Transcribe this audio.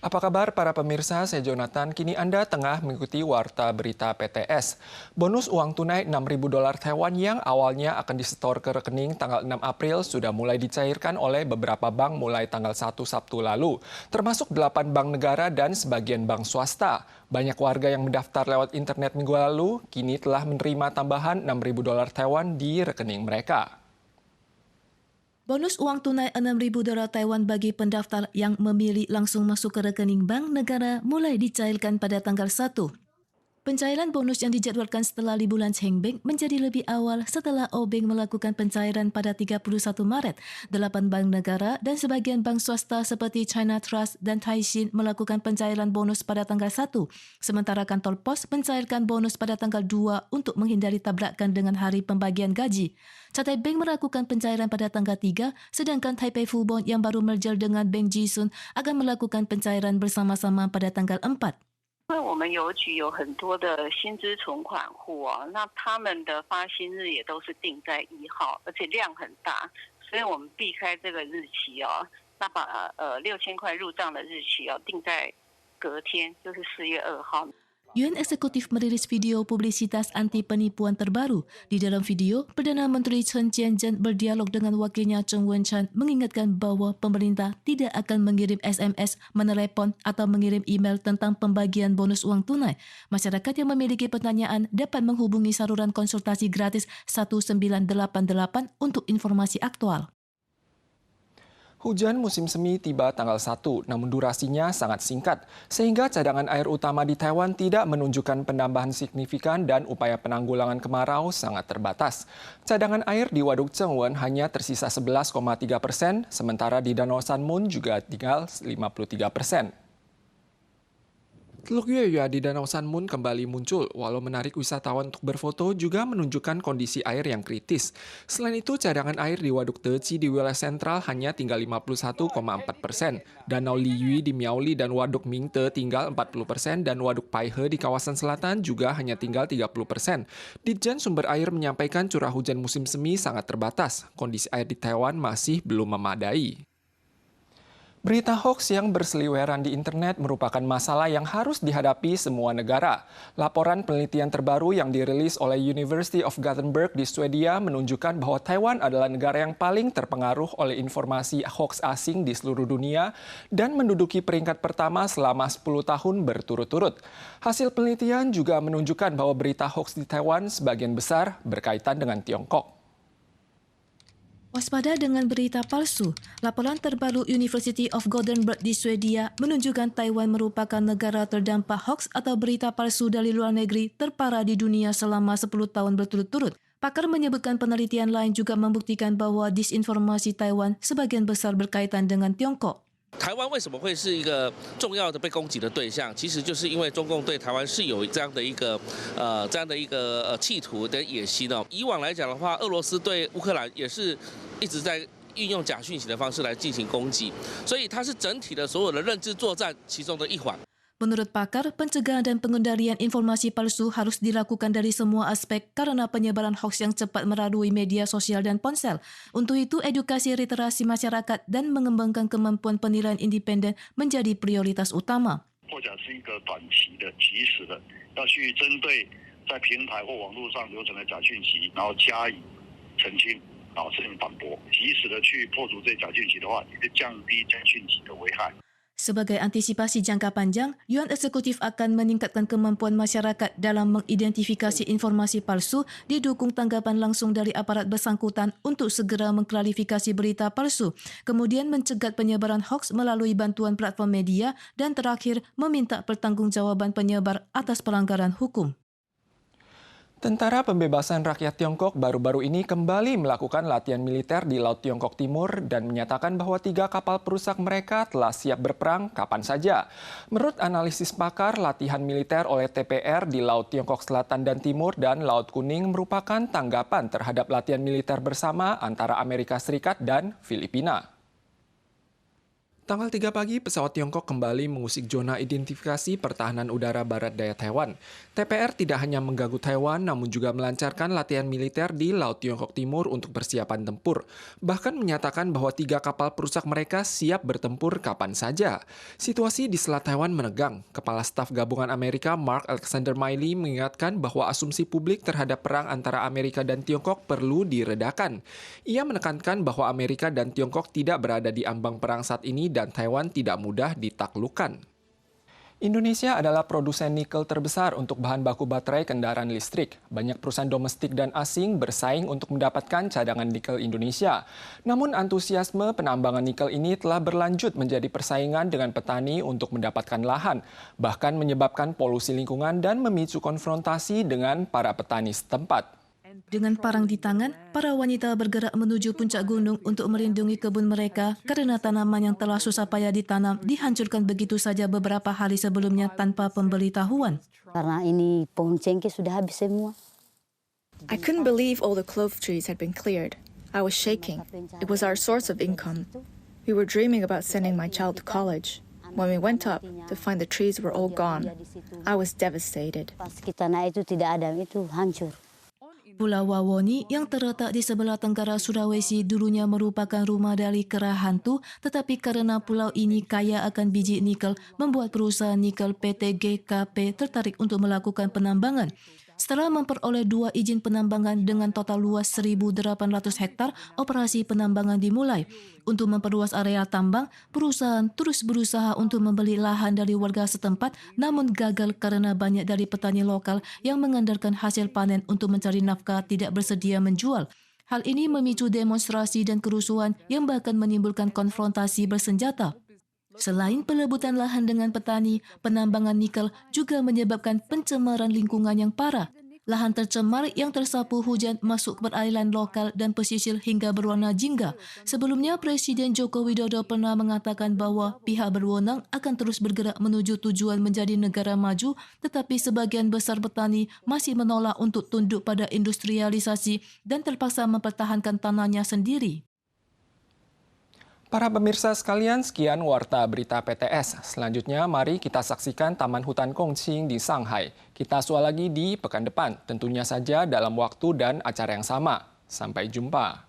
Apa kabar para pemirsa? Saya Jonathan. Kini Anda tengah mengikuti Warta Berita PTS. Bonus uang tunai $6.000 Taiwan yang awalnya akan disetor ke rekening tanggal 6 April sudah mulai dicairkan oleh beberapa bank mulai tanggal 1 Sabtu lalu, termasuk 8 bank negara dan sebagian bank swasta. Banyak warga yang mendaftar lewat internet minggu lalu kini telah menerima tambahan $6.000 Taiwan di rekening mereka. Bonus uang tunai $6.000 Taiwan bagi pendaftar yang memilih langsung masuk ke rekening bank negara mulai dicairkan pada tanggal 1. Pencairan bonus yang dijadwalkan setelah liburan Cheng Beng menjadi lebih awal setelah Obeng melakukan pencairan pada 31 Maret. 8 bank negara dan sebagian bank swasta seperti China Trust dan Taishin melakukan pencairan bonus pada tanggal 1. Sementara kantor pos mencairkan bonus pada tanggal 2 untuk menghindari tabrakan dengan hari pembagian gaji. Cathay Bank melakukan pencairan pada tanggal 3, sedangkan Taipei Fubon yang baru merger dengan Bank Jisun akan melakukan pencairan bersama-sama pada tanggal 4. 因为我们邮局有很多的薪资存款户哦，那他们的发薪日也都是定在1号，而且量很大，所以我们避开这个日期哦，那把6000块入账的日期哦定在隔天，就是4月2号。 Yuan Eksekutif merilis video publisitas anti penipuan terbaru. Di dalam video, Perdana Menteri Chen Chien-jen berdialog dengan wakilnya Cheng Wen-chan mengingatkan bahwa pemerintah tidak akan mengirim SMS, menelepon atau mengirim email tentang pembagian bonus uang tunai. Masyarakat yang memiliki pertanyaan dapat menghubungi saluran konsultasi gratis 1988 untuk informasi aktual. Hujan musim semi tiba tanggal 1, namun durasinya sangat singkat, sehingga cadangan air utama di Taiwan tidak menunjukkan penambahan signifikan dan upaya penanggulangan kemarau sangat terbatas. Cadangan air di Waduk Chengwen hanya tersisa 11,3%, sementara di Danau San Mun juga tinggal 53%. Teluk Yue di Danau San Mun kembali muncul, walau menarik wisatawan untuk berfoto juga menunjukkan kondisi air yang kritis. Selain itu, cadangan air di Waduk Teci di wilayah sentral hanya tinggal 51,4%. Danau Liyue di Miaoli dan Waduk Mingte tinggal 40%, dan Waduk Paihe di kawasan selatan juga hanya tinggal 30%. Ditjen Sumber Air menyampaikan curah hujan musim semi sangat terbatas. Kondisi air di Taiwan masih belum memadai. Berita hoaks yang berseliweran di internet merupakan masalah yang harus dihadapi semua negara. Laporan penelitian terbaru yang dirilis oleh University of Gothenburg di Swedia menunjukkan bahwa Taiwan adalah negara yang paling terpengaruh oleh informasi hoaks asing di seluruh dunia dan menduduki peringkat pertama selama 10 tahun berturut-turut. Hasil penelitian juga menunjukkan bahwa berita hoaks di Taiwan sebagian besar berkaitan dengan Tiongkok. Waspada dengan berita palsu. Laporan terbaru University of Gothenburg di Swedia menunjukkan Taiwan merupakan negara terdampak hoaks atau berita palsu dari luar negeri terparah di dunia selama 10 tahun berturut-turut. Pakar menyebutkan penelitian lain juga membuktikan bahwa disinformasi Taiwan sebagian besar berkaitan dengan Tiongkok. 台湾为什么会是一个重要的被攻击的对象？其实就是因为中共对台湾是有这样的一个企图的野心哦。以往来讲的话，俄罗斯对乌克兰也是一直在运用假讯息的方式来进行攻击，所以它是整体的所有的认知作战其中的一环。 Menurut pakar, pencegahan dan pengendalian informasi palsu harus dilakukan dari semua aspek karena penyebaran hoaks yang cepat melalui media sosial dan ponsel. Untuk itu, edukasi literasi masyarakat dan mengembangkan kemampuan penilaian independen menjadi prioritas utama. 或者是一个短期的、及时的，要去针对在平台或网络上流传的假讯息，然后加以澄清，然后甚至反驳，及时的去破除这假讯息的话，也是降低假讯息的危害。 Sebagai antisipasi jangka panjang, Yuan Eksekutif akan meningkatkan kemampuan masyarakat dalam mengidentifikasi informasi palsu, didukung tanggapan langsung dari aparat bersangkutan untuk segera mengklarifikasi berita palsu, kemudian mencegah penyebaran hoaks melalui bantuan platform media, dan terakhir meminta pertanggungjawaban penyebar atas pelanggaran hukum. Tentara Pembebasan Rakyat Tiongkok baru-baru ini kembali melakukan latihan militer di Laut Tiongkok Timur dan menyatakan bahwa 3 kapal perusak mereka telah siap berperang kapan saja. Menurut analisis pakar, latihan militer oleh TPR di Laut Tiongkok Selatan dan Timur dan Laut Kuning merupakan tanggapan terhadap latihan militer bersama antara Amerika Serikat dan Filipina. Tanggal 3 pagi, pesawat Tiongkok kembali mengusik zona identifikasi pertahanan udara barat daya Taiwan. TPR tidak hanya mengganggu Taiwan, namun juga melancarkan latihan militer di Laut Tiongkok Timur untuk persiapan tempur. Bahkan menyatakan bahwa 3 kapal perusak mereka siap bertempur kapan saja. Situasi di Selat Taiwan menegang. Kepala Staf Gabungan Amerika Mark Alexander Milley mengingatkan bahwa asumsi publik terhadap perang antara Amerika dan Tiongkok perlu diredakan. Ia menekankan bahwa Amerika dan Tiongkok tidak berada di ambang perang saat ini dan Taiwan tidak mudah ditaklukkan. Indonesia adalah produsen nikel terbesar untuk bahan baku baterai kendaraan listrik. Banyak perusahaan domestik dan asing bersaing untuk mendapatkan cadangan nikel Indonesia. Namun antusiasme penambangan nikel ini telah berlanjut menjadi persaingan dengan petani untuk mendapatkan lahan, bahkan menyebabkan polusi lingkungan dan memicu konfrontasi dengan para petani setempat. Dengan parang di tangan, para wanita bergerak menuju puncak gunung untuk melindungi kebun mereka karena tanaman yang telah susah payah ditanam dihancurkan begitu saja beberapa hari sebelumnya tanpa pemberitahuan. Karena ini pohon cengkeh sudah habis semua. I couldn't believe all the clove trees had been cleared. I was shaking. It was our source of income. We were dreaming about sending my child to college. When we went up to find the trees were all gone, I was devastated. Pas kita naik itu tidak ada, itu hancur. Pulau Wawoni yang terletak di sebelah tenggara Sulawesi dulunya merupakan rumah dari kera hantu, tetapi karena pulau ini kaya akan biji nikel, membuat perusahaan nikel PT GKP tertarik untuk melakukan penambangan. Setelah memperoleh 2 izin penambangan dengan total luas 1.800 hektar, operasi penambangan dimulai. Untuk memperluas area tambang, perusahaan terus berusaha untuk membeli lahan dari warga setempat, namun gagal karena banyak dari petani lokal yang mengandalkan hasil panen untuk mencari nafkah tidak bersedia menjual. Hal ini memicu demonstrasi dan kerusuhan yang bahkan menimbulkan konfrontasi bersenjata. Selain pelebutan lahan dengan petani, penambangan nikel juga menyebabkan pencemaran lingkungan yang parah. Lahan tercemar yang tersapu hujan masuk ke perairan lokal dan pesisir hingga berwarna jingga. Sebelumnya, Presiden Joko Widodo pernah mengatakan bahwa pihak berwenang akan terus bergerak menuju tujuan menjadi negara maju, tetapi sebagian besar petani masih menolak untuk tunduk pada industrialisasi dan terpaksa mempertahankan tanahnya sendiri. Para pemirsa sekalian, sekian Warta Berita PTS. Selanjutnya, mari kita saksikan Taman Hutan Kongqing di Shanghai. Kita soal lagi di pekan depan, tentunya saja dalam waktu dan acara yang sama. Sampai jumpa.